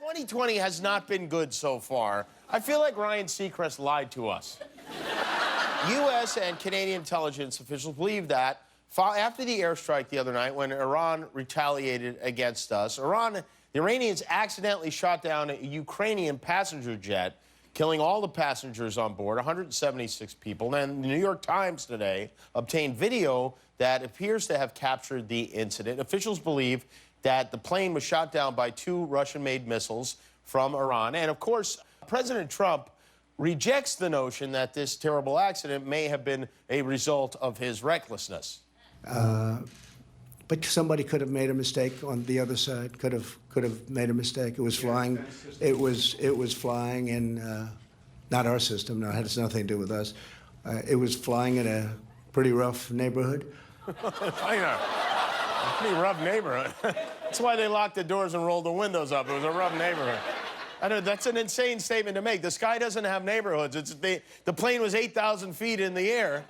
2020 has not been good so far. I feel like Ryan Seacrest lied to us. U.S. and Canadian intelligence officials believe that after the airstrike the other night when Iran retaliated against us, the Iranians accidentally shot down a Ukrainian passenger jet, killing all the passengers on board, 176 people. And the New York Times today obtained video that appears to have captured the incident. Officials believe that the plane was shot down by 2 Russian-made missiles from Iran. And, of course, President Trump rejects the notion that this terrible accident may have been a result of his recklessness. But somebody could have made a mistake on the other side. Could have made a mistake. It was flying. It was flying in not our system. No, it has nothing to do with us. It was flying in a pretty rough neighborhood. I know. A pretty rough neighborhood. That's why they locked the doors and rolled the windows up. It was a rough neighborhood. I know, that's an insane statement to make. The sky doesn't have neighborhoods. The plane was 8,000 feet in the air.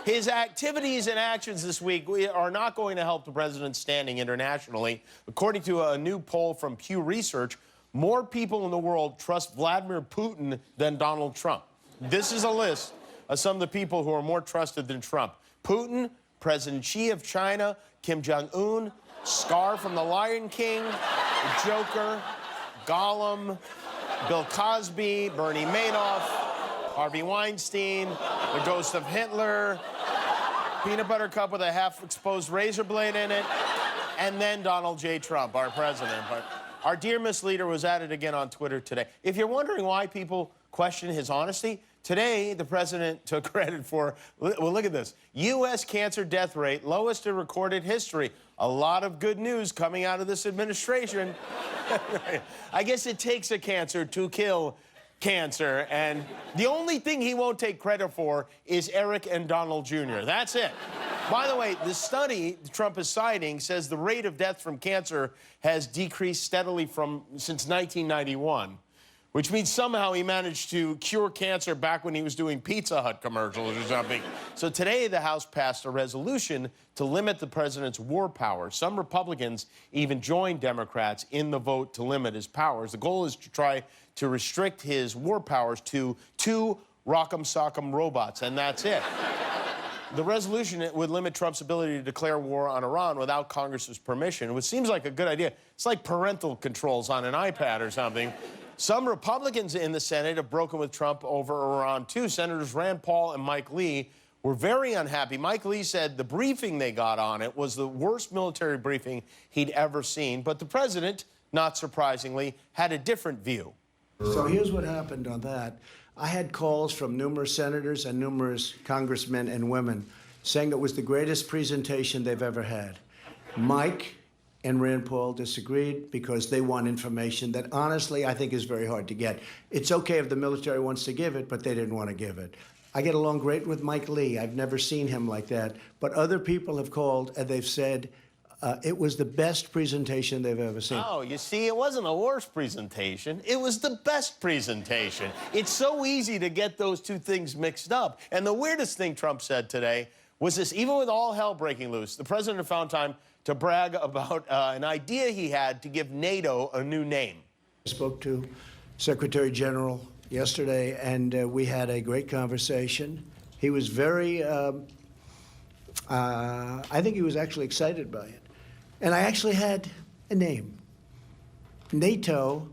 His activities and actions this week are not going to help the president's standing internationally. According to a new poll from Pew Research, more people in the world trust Vladimir Putin than Donald Trump. This is a list of some of the people who are more trusted than Trump. Putin, President Xi of China, Kim Jong-un, Scar from The Lion King, the Joker, Gollum, Bill Cosby, Bernie Madoff, Harvey Weinstein, the ghost of Hitler, peanut butter cup with a half-exposed razor blade in it, and then Donald J. Trump, our president. But our dear Miss Leader was at it again on Twitter today. If you're wondering why people question his honesty, today the president took credit for, well, look at this, U.S. cancer death rate, lowest in recorded history. A lot of good news coming out of this administration. I guess it takes a cancer to kill cancer, and the only thing he won't take credit for is Eric and Donald Jr. That's it. By the way, the study Trump is citing says the rate of death from cancer has decreased steadily since 1991, which means somehow he managed to cure cancer back when he was doing Pizza Hut commercials or something. So today, the House passed a resolution to limit the president's war powers. Some Republicans even joined Democrats in the vote to limit his powers. The goal is to try to restrict his war powers to 2 Rock'em Sock'em robots, and that's it. The resolution would limit Trump's ability to declare war on Iran without Congress's permission, which seems like a good idea. It's like parental controls on an iPad or something. Some Republicans in the Senate have broken with Trump over Iran, too. Senators Rand Paul and Mike Lee were very unhappy. Mike Lee said the briefing they got on it was the worst military briefing he'd ever seen. But the president, not surprisingly, had a different view. So here's what happened on that. I had calls from numerous senators and numerous congressmen and women saying it was the greatest presentation they've ever had. Mike and Rand Paul disagreed because they want information that, honestly, I think is very hard to get. It's okay if the military wants to give it, but they didn't want to give it. I get along great with Mike Lee. I've never seen him like that. But other people have called and they've said it was the best presentation they've ever seen. Oh, you see, it wasn't the worst presentation. It was the best presentation. It's so easy to get those two things mixed up. And the weirdest thing Trump said today was this: even with all hell breaking loose, the president found time to brag about an idea he had to give NATO a new name. I spoke to Secretary General yesterday, and we had a great conversation. He was very, I think he was actually excited by it. And I actually had a name, NATO,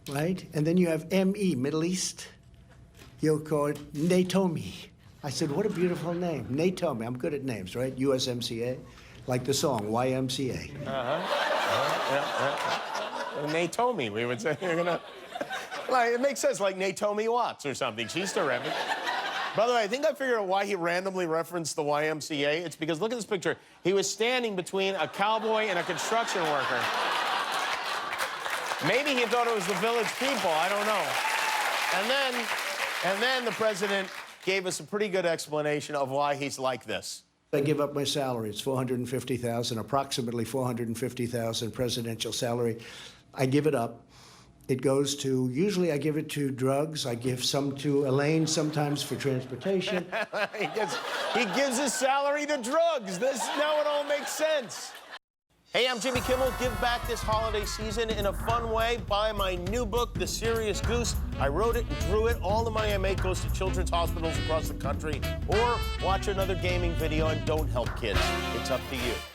right? And then you have ME, Middle East. You'll call it NATOME. I said, what a beautiful name, NATOME. I'm good at names, right? USMCA. Like the song, YMCA. Natomi, we would say. You're gonna... Like, it makes sense, like Natomi Watts or something. She's terrific. By the way, I think I figured out why he randomly referenced the YMCA. It's because, look at this picture. He was standing between a cowboy and a construction worker. Maybe he thought it was the village people. I don't know. And then the president gave us a pretty good explanation of why he's like this. I give up my salary. It's $450,000, approximately $450,000 presidential salary. I give it up. It goes to, usually I give it to drugs. I give some to Elaine sometimes for transportation. he gives his salary to drugs. Now it all makes sense. Hey, I'm Jimmy Kimmel. Give back this holiday season in a fun way. Buy my new book, The Serious Goose. I wrote it and drew it. All the money I make goes to children's hospitals across the country. Or watch another gaming video and don't help kids. It's up to you.